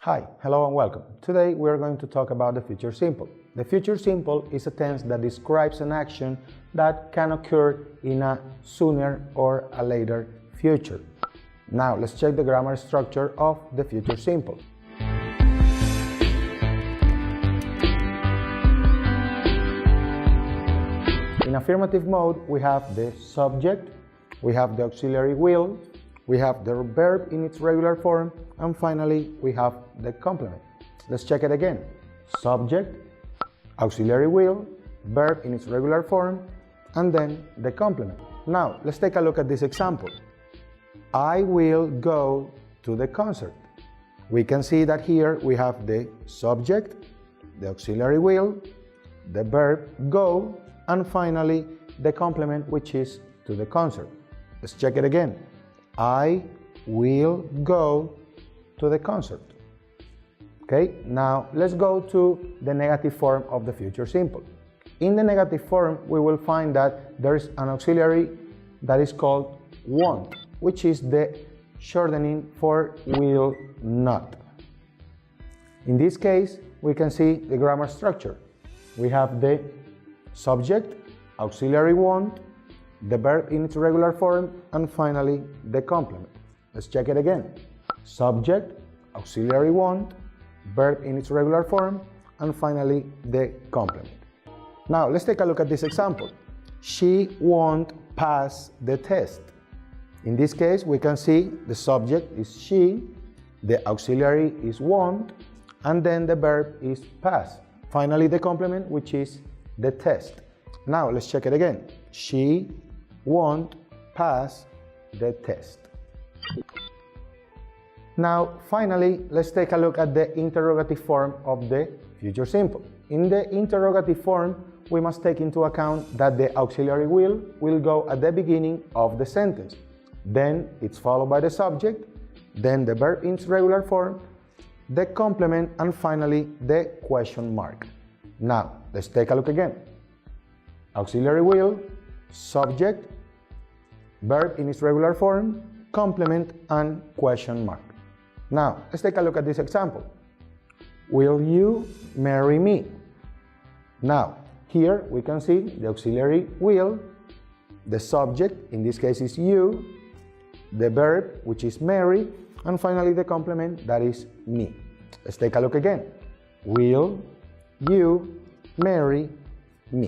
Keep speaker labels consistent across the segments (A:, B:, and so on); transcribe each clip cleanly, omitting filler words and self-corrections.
A: Hi, hello and welcome. Today we are going to talk about the future simple. The future simple is a tense that describes an action that can occur in a sooner or a later future. Now let's check the grammar structure of the future simple. In affirmative mode, we have the subject, we have the auxiliary will, we have the verb in its regular form, and finally we have the complement. Let's check it again. Subject, auxiliary will, verb in its regular form, and then the complement. Now let's take a look at this example. I will go to the concert. We can see that here we have the subject, the auxiliary will, the verb go, and finally the complement, which is to the concert. Let's check it again. I will go to the concert. Okay, now let's go to the negative form of the future simple. In the negative form, we will find that there is an auxiliary that is called won't, which is the shortening for will not. In this case, we can see the grammar structure. We have the subject, auxiliary won't, the verb in its regular form, and finally the complement. Let's check it again. Subject, auxiliary won't, verb in its regular form, and finally the complement. Now let's take a look at this example. She won't pass the test. In this case, we can see the subject is she, the auxiliary is won't, and then the verb is pass. Finally the complement, which is the test. Now let's check it again. She won't pass the test. Now finally, let's take a look at the interrogative form of the future simple. In the interrogative form, we must take into account that the auxiliary will go at the beginning of the sentence. Then it's followed by the subject, then the verb in its regular form, the complement, and finally the question mark. Now let's take a look again. Auxiliary will, subject, verb in its regular form, complement, and question mark. Now let's take a look at this example. Will you marry me? Now here we can see the auxiliary will, the subject, in this case is you, the verb, which is marry, and finally the complement, that is me. Let's take a look again. Will you marry me?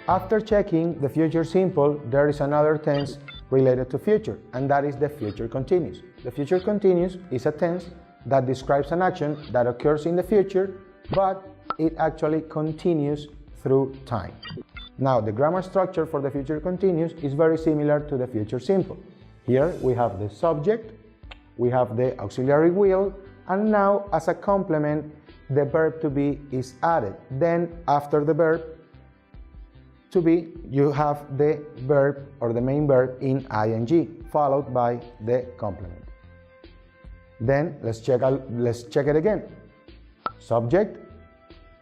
A: After checking the future simple, there is another tense related to future, and that is the future continuous. The future continuous is a tense that describes an action that occurs in the future, but it actually continues through time. Now, the grammar structure for the future continuous is very similar to the future simple. Here we have the subject, we have the auxiliary will, and now as a complement, the verb to be is added. Then after the verb to be, you have the verb or the main verb in ing, followed by the complement. Then let's check it again. Subject,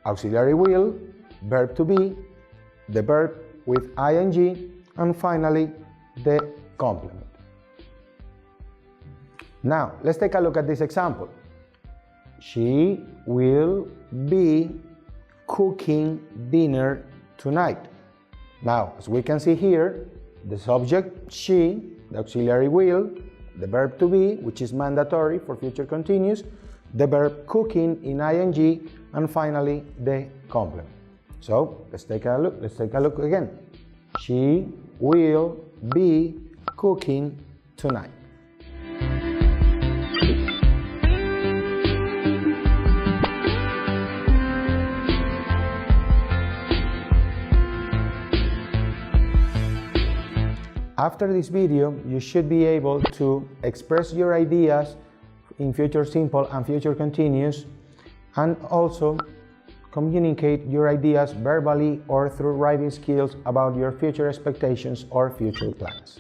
A: auxiliary will, verb to be, the verb with ing, and finally the complement. Now let's take a look at this example. She will be cooking dinner tonight. Now, as we can see here, the subject, she, the auxiliary will, the verb to be, which is mandatory for future continuous, the verb cooking in ing, and finally the complement. So, let's take a look again. She will be cooking tonight. After this video, you should be able to express your ideas in future simple and future continuous, and also Communicate your ideas verbally or through writing skills about your future expectations or future plans.